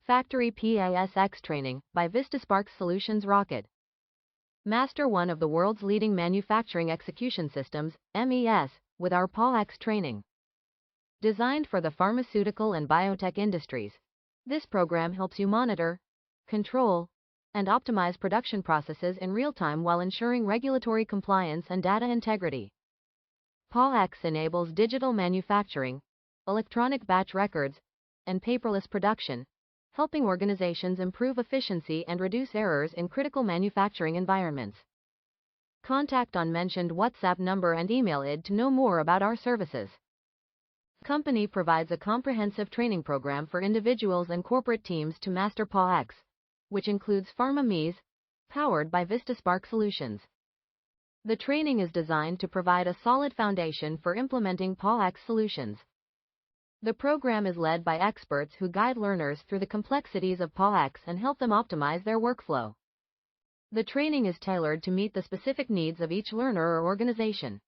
Factory PASX Training by Vistasparks Solutions Rocket. Master one of the world's leading manufacturing execution systems, MES, with our PASX training. Designed for the pharmaceutical and biotech industries, this program helps you monitor, control, and optimize production processes in real time while ensuring regulatory compliance and data integrity. PASX enables digital manufacturing, electronic batch records, and paperless production, helping organizations improve efficiency and reduce errors in critical manufacturing environments. Contact on mentioned WhatsApp number and email ID to know more about our services. Company provides a comprehensive training program for individuals and corporate teams to master PASX, which includes Pharma MES, powered by Vistasparks Solutions. The training is designed to provide a solid foundation for implementing PASX solutions. The program is led by experts who guide learners through the complexities of PASX and help them optimize their workflow. The training is tailored to meet the specific needs of each learner or organization.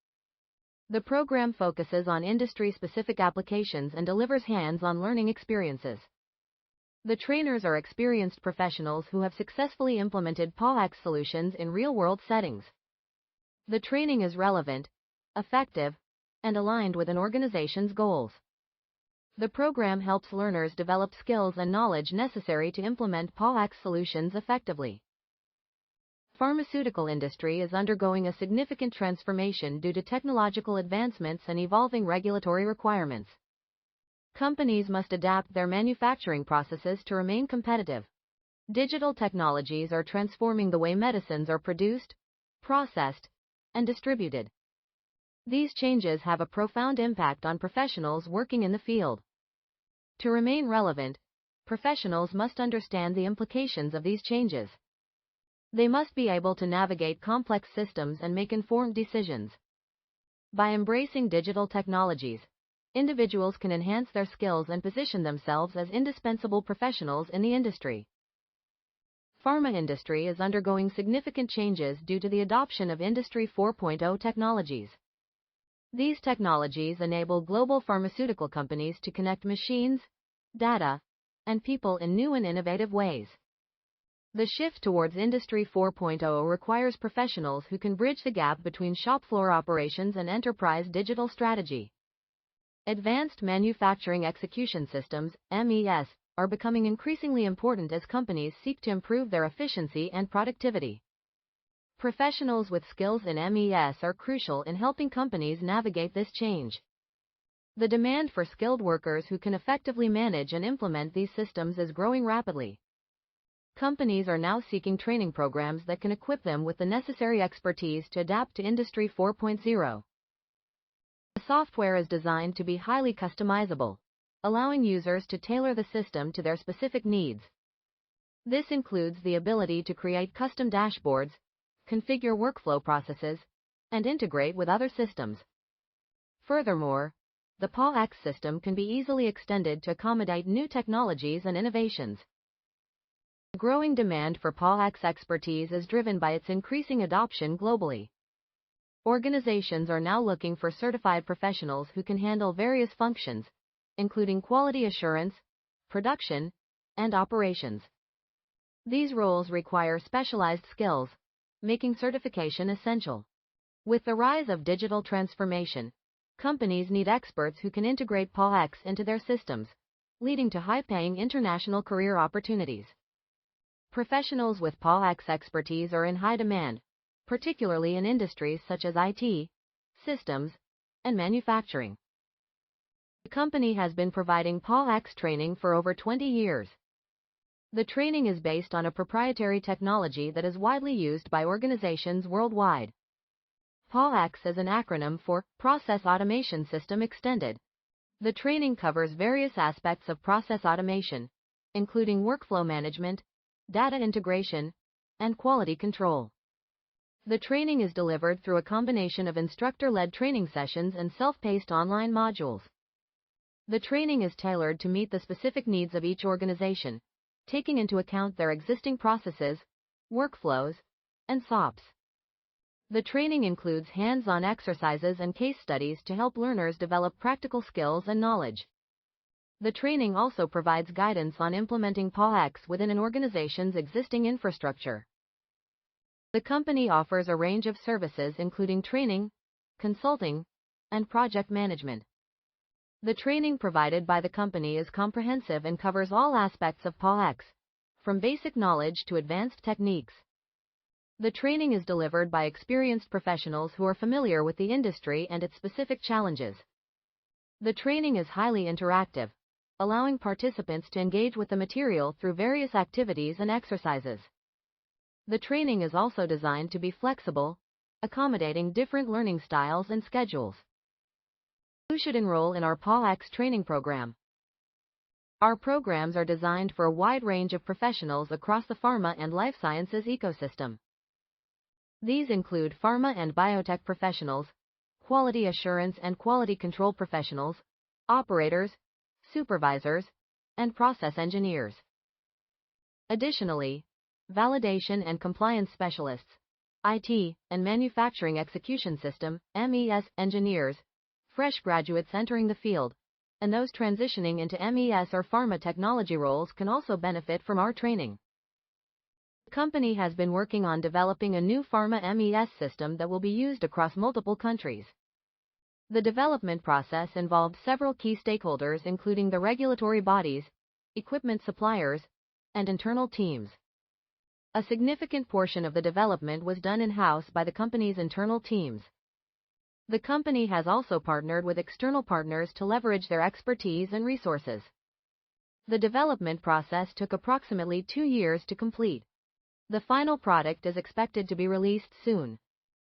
The program focuses on industry-specific applications and delivers hands-on learning experiences. The trainers are experienced professionals who have successfully implemented PASX solutions in real-world settings. The training is relevant, effective, and aligned with an organization's goals. The program helps learners develop skills and knowledge necessary to implement PASX solutions effectively. Pharmaceutical industry is undergoing a significant transformation due to technological advancements and evolving regulatory requirements. Companies must adapt their manufacturing processes to remain competitive. Digital technologies are transforming the way medicines are produced, processed, and distributed. These changes have a profound impact on professionals working in the field. To remain relevant, professionals must understand the implications of these changes. They must be able to navigate complex systems and make informed decisions. By embracing digital technologies, individuals can enhance their skills and position themselves as indispensable professionals in the industry. Pharma industry is undergoing significant changes due to the adoption of Industry 4.0 technologies. These technologies enable global pharmaceutical companies to connect machines, data, and people in new and innovative ways. The shift towards Industry 4.0 requires professionals who can bridge the gap between shop floor operations and enterprise digital strategy. Advanced manufacturing execution systems, MES, are becoming increasingly important as companies seek to improve their efficiency and productivity. Professionals with skills in MES are crucial in helping companies navigate this change. The demand for skilled workers who can effectively manage and implement these systems is growing rapidly. Companies are now seeking training programs that can equip them with the necessary expertise to adapt to Industry 4.0. The software is designed to be highly customizable, allowing users to tailor the system to their specific needs. This includes the ability to create custom dashboards, configure workflow processes, and integrate with other systems. Furthermore, the PASX system can be easily extended to accommodate new technologies and innovations. The growing demand for PASX expertise is driven by its increasing adoption globally. Organizations are now looking for certified professionals who can handle various functions, including quality assurance, production, and operations. These roles require specialized skills, making certification essential. With the rise of digital transformation, companies need experts who can integrate PASX into their systems, leading to high-paying international career opportunities. Professionals with PASX expertise are in high demand, particularly in industries such as IT, systems, and manufacturing. The company has been providing PASX training for over 20 years. The training is based on a proprietary technology that is widely used by organizations worldwide. PASX is an acronym for Process Automation System Extended. The training covers various aspects of process automation, including workflow management, data integration, and quality control. The training is delivered through a combination of instructor-led training sessions and self-paced online modules. The training is tailored to meet the specific needs of each organization, taking into account their existing processes, workflows, and SOPs. The training includes hands-on exercises and case studies to help learners develop practical skills and knowledge. The training also provides guidance on implementing PAWX within an organization's existing infrastructure. The company offers a range of services including training, consulting, and project management. The training provided by the company is comprehensive and covers all aspects of PAWX, from basic knowledge to advanced techniques. The training is delivered by experienced professionals who are familiar with the industry and its specific challenges. The training is highly interactive, allowing participants to engage with the material through various activities and exercises. The training is also designed to be flexible, accommodating different learning styles and schedules. Who should enroll in our PAWX training program? Our programs are designed for a wide range of professionals across the pharma and life sciences ecosystem. These include pharma and biotech professionals, quality assurance and quality control professionals, operators, supervisors, and process engineers. Additionally, validation and compliance specialists, IT and manufacturing execution system, MES engineers, fresh graduates entering the field, and those transitioning into MES or pharma technology roles can also benefit from our training. The company has been working on developing a new pharma MES system that will be used across multiple countries. The development process involved several key stakeholders including the regulatory bodies, equipment suppliers, and internal teams. A significant portion of the development was done in-house by the company's internal teams. The company has also partnered with external partners to leverage their expertise and resources. The development process took approximately 2 years to complete. The final product is expected to be released soon.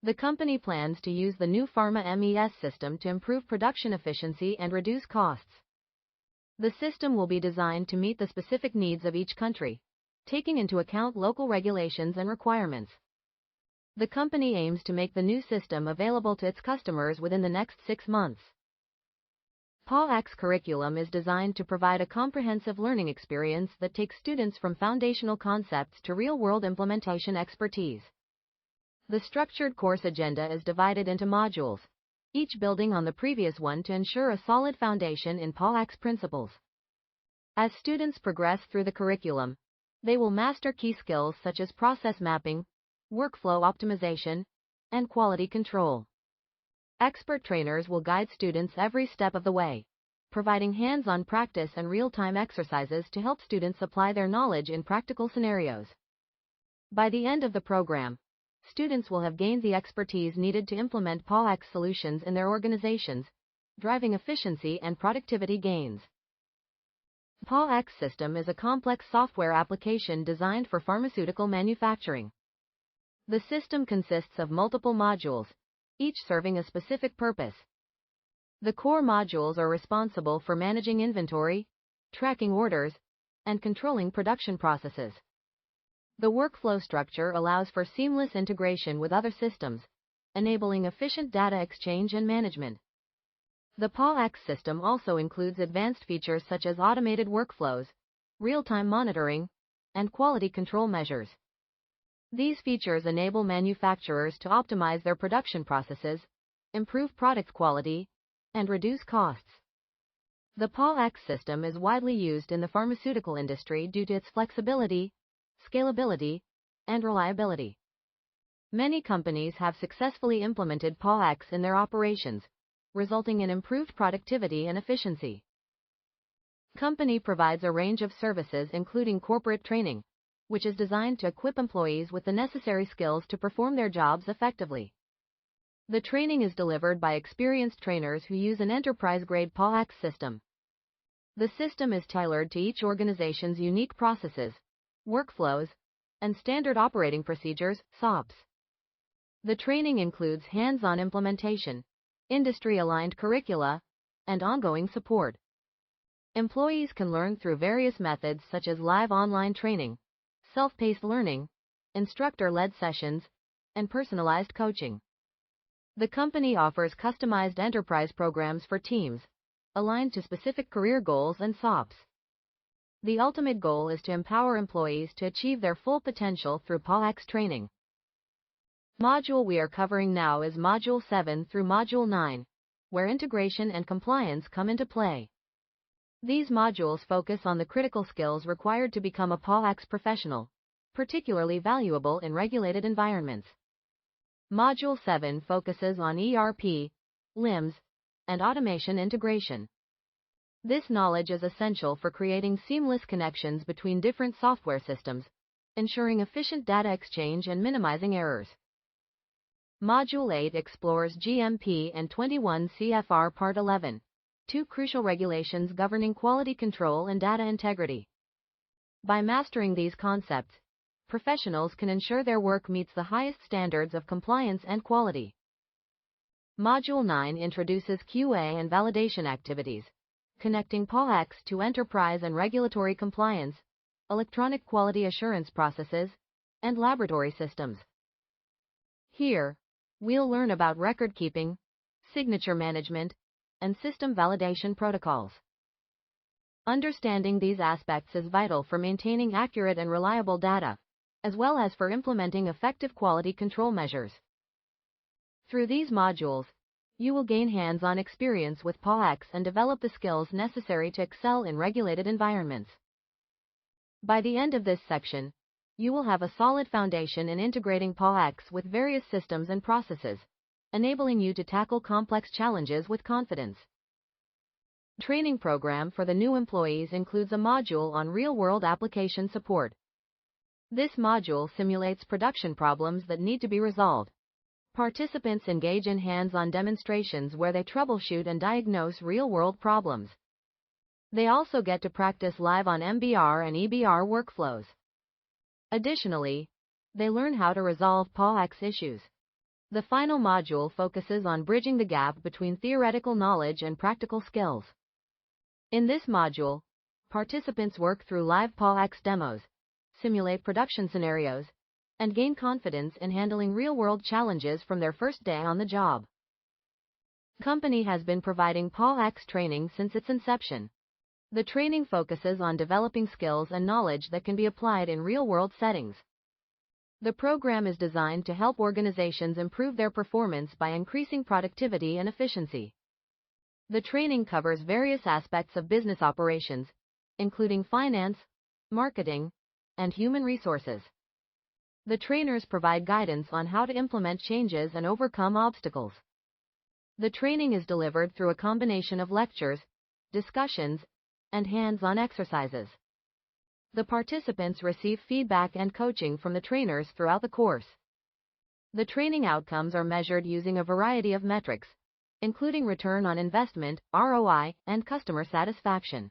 The company plans to use the new pharma MES system to improve production efficiency and reduce costs. The system will be designed to meet the specific needs of each country, taking into account local regulations and requirements. The company aims to make the new system available to its customers within the next 6 months. PAWX curriculum is designed to provide a comprehensive learning experience that takes students from foundational concepts to real-world implementation expertise. The structured course agenda is divided into modules, each building on the previous one to ensure a solid foundation in PAWX principles. As students progress through the curriculum, they will master key skills such as process mapping, workflow optimization, and quality control. Expert trainers will guide students every step of the way, providing hands-on practice and real-time exercises to help students apply their knowledge in practical scenarios. By the end of the program, students will have gained the expertise needed to implement PAWX solutions in their organizations, driving efficiency and productivity gains. PAWX system is a complex software application designed for pharmaceutical manufacturing. The system consists of multiple modules, each serving a specific purpose. The core modules are responsible for managing inventory, tracking orders, and controlling production processes. The workflow structure allows for seamless integration with other systems, enabling efficient data exchange and management. The PAWX system also includes advanced features such as automated workflows, real-time monitoring, and quality control measures. These features enable manufacturers to optimize their production processes, improve product quality, and reduce costs. The PAWX system is widely used in the pharmaceutical industry due to its flexibility, scalability, and reliability. Many companies have successfully implemented PAWX in their operations, resulting in improved productivity and efficiency. The company provides a range of services including corporate training, which is designed to equip employees with the necessary skills to perform their jobs effectively. The training is delivered by experienced trainers who use an enterprise-grade PAWX system. The system is tailored to each organization's unique processes, workflows, and standard operating procedures, SOPs. The training includes hands-on implementation, industry-aligned curricula, and ongoing support. Employees can learn through various methods such as live online training, self-paced learning, instructor-led sessions, and personalized coaching. The company offers customized enterprise programs for teams, aligned to specific career goals and SOPs. The ultimate goal is to empower employees to achieve their full potential through PAWX training. Module we are covering now is Module 7 through Module 9, where integration and compliance come into play. These modules focus on the critical skills required to become a POAX professional, particularly valuable in regulated environments. Module 7 focuses on ERP, LIMS, and automation integration. This knowledge is essential for creating seamless connections between different software systems, ensuring efficient data exchange and minimizing errors. Module 8 explores GMP and 21 CFR Part 11, two crucial regulations governing quality control and data integrity. By mastering these concepts, professionals can ensure their work meets the highest standards of compliance and quality. Module 9 introduces QA and validation activities, connecting POAX to enterprise and regulatory compliance, electronic quality assurance processes, and laboratory systems. Here, we'll learn about record keeping, signature management, and system validation protocols. Understanding these aspects is vital for maintaining accurate and reliable data, as well as for implementing effective quality control measures. Through these modules, you will gain hands-on experience with POAX and develop the skills necessary to excel in regulated environments. By the end of this section, you will have a solid foundation in integrating POAX with various systems and processes, enabling you to tackle complex challenges with confidence. Training program for the new employees includes a module on real-world application support. This module simulates production problems that need to be resolved. Participants engage in hands-on demonstrations where they troubleshoot and diagnose real-world problems. They also get to practice live on MBR and EBR workflows. Additionally, they learn how to resolve POAX issues. The final module focuses on bridging the gap between theoretical knowledge and practical skills. In this module, participants work through live POAX demos, simulate production scenarios, and gain confidence in handling real-world challenges from their first day on the job. The company has been providing POAX training since its inception. The training focuses on developing skills and knowledge that can be applied in real-world settings. The program is designed to help organizations improve their performance by increasing productivity and efficiency. The training covers various aspects of business operations, including finance, marketing, and human resources. The trainers provide guidance on how to implement changes and overcome obstacles. The training is delivered through a combination of lectures, discussions, and hands-on exercises. The participants receive feedback and coaching from the trainers throughout the course. The training outcomes are measured using a variety of metrics, including return on investment, ROI, and customer satisfaction.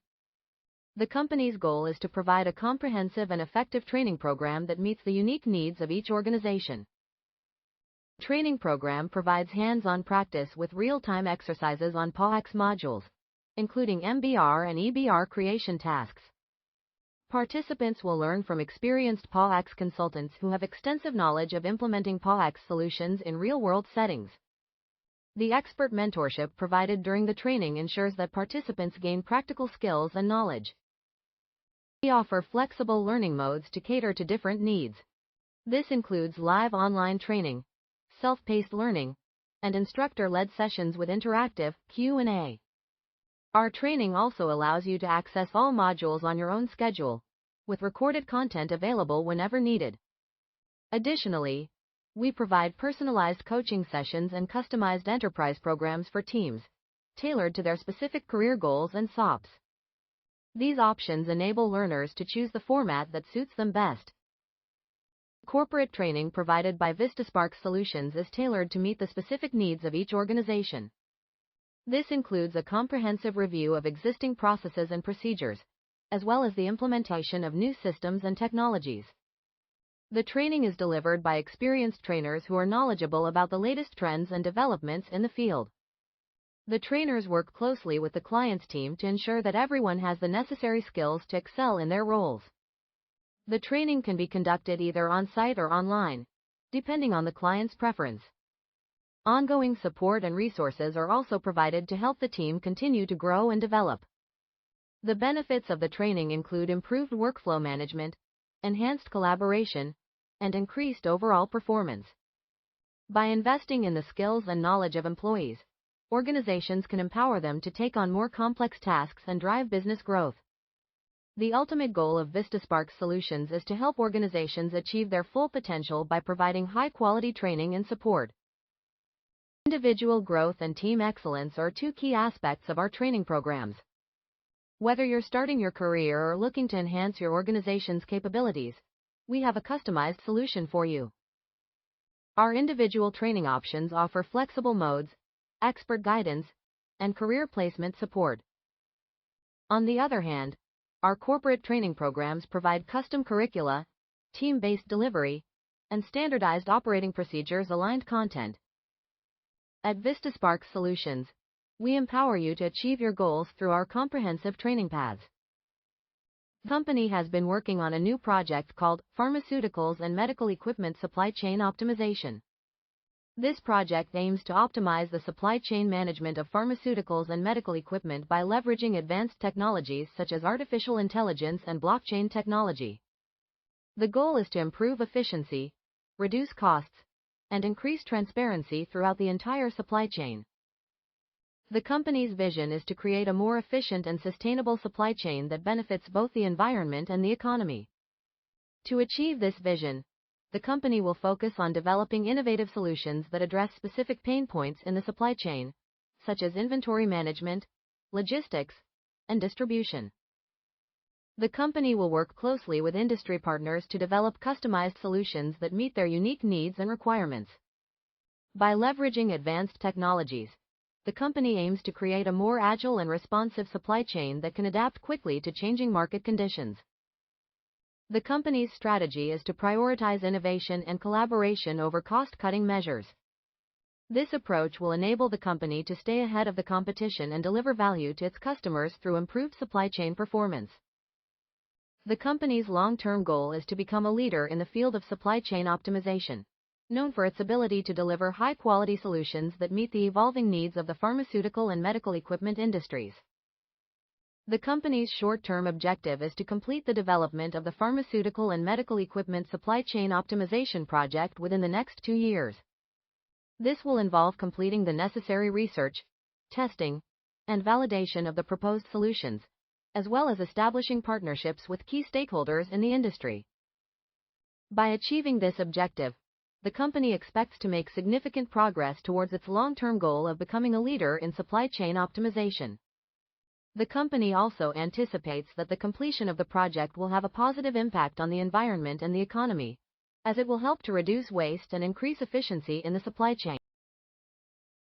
The company's goal is to provide a comprehensive and effective training program that meets the unique needs of each organization. The training program provides hands-on practice with real-time exercises on POAX modules, including MBR and EBR creation tasks. Participants will learn from experienced POAX consultants who have extensive knowledge of implementing POAX solutions in real-world settings. The expert mentorship provided during the training ensures that participants gain practical skills and knowledge. We offer flexible learning modes to cater to different needs. This includes live online training, self-paced learning, and instructor-led sessions with interactive Q&A. Our training also allows you to access all modules on your own schedule, with recorded content available whenever needed. Additionally, we provide personalized coaching sessions and customized enterprise programs for teams, tailored to their specific career goals and SOPs. These options enable learners to choose the format that suits them best. Corporate training provided by Vistasparks Solutions is tailored to meet the specific needs of each organization. This includes a comprehensive review of existing processes and procedures, as well as the implementation of new systems and technologies. The training is delivered by experienced trainers who are knowledgeable about the latest trends and developments in the field. The trainers work closely with the client's team to ensure that everyone has the necessary skills to excel in their roles. The training can be conducted either on-site or online, depending on the client's preference. Ongoing support and resources are also provided to help the team continue to grow and develop. The benefits of the training include improved workflow management, enhanced collaboration, and increased overall performance. By investing in the skills and knowledge of employees, organizations can empower them to take on more complex tasks and drive business growth. The ultimate goal of Vistasparks solutions is to help organizations achieve their full potential by providing high-quality training and support. Individual growth and team excellence are two key aspects of our training programs. Whether you're starting your career or looking to enhance your organization's capabilities, we have a customized solution for you. Our individual training options offer flexible modes, expert guidance, and career placement support. On the other hand, our corporate training programs provide custom curricula, team-based delivery, and standardized operating procedures-aligned content. At Vistasparks Solutions, we empower you to achieve your goals through our comprehensive training paths. The company has been working on a new project called Pharmaceuticals and Medical Equipment Supply Chain Optimization. This project aims to optimize the supply chain management of pharmaceuticals and medical equipment by leveraging advanced technologies such as artificial intelligence and blockchain technology. The goal is to improve efficiency, reduce costs, and increase transparency throughout the entire supply chain. The company's vision is to create a more efficient and sustainable supply chain that benefits both the environment and the economy. To achieve this vision, the company will focus on developing innovative solutions that address specific pain points in the supply chain, such as inventory management, logistics, and distribution. The company will work closely with industry partners to develop customized solutions that meet their unique needs and requirements. By leveraging advanced technologies, the company aims to create a more agile and responsive supply chain that can adapt quickly to changing market conditions. The company's strategy is to prioritize innovation and collaboration over cost-cutting measures. This approach will enable the company to stay ahead of the competition and deliver value to its customers through improved supply chain performance. The company's long-term goal is to become a leader in the field of supply chain optimization, known for its ability to deliver high-quality solutions that meet the evolving needs of the pharmaceutical and medical equipment industries. The company's short-term objective is to complete the development of the pharmaceutical and medical equipment supply chain optimization project within the next 2 years. This will involve completing the necessary research, testing, and validation of the proposed solutions, as well as establishing partnerships with key stakeholders in the industry. By achieving this objective, the company expects to make significant progress towards its long-term goal of becoming a leader in supply chain optimization. The company also anticipates that the completion of the project will have a positive impact on the environment and the economy, as it will help to reduce waste and increase efficiency in the supply chain.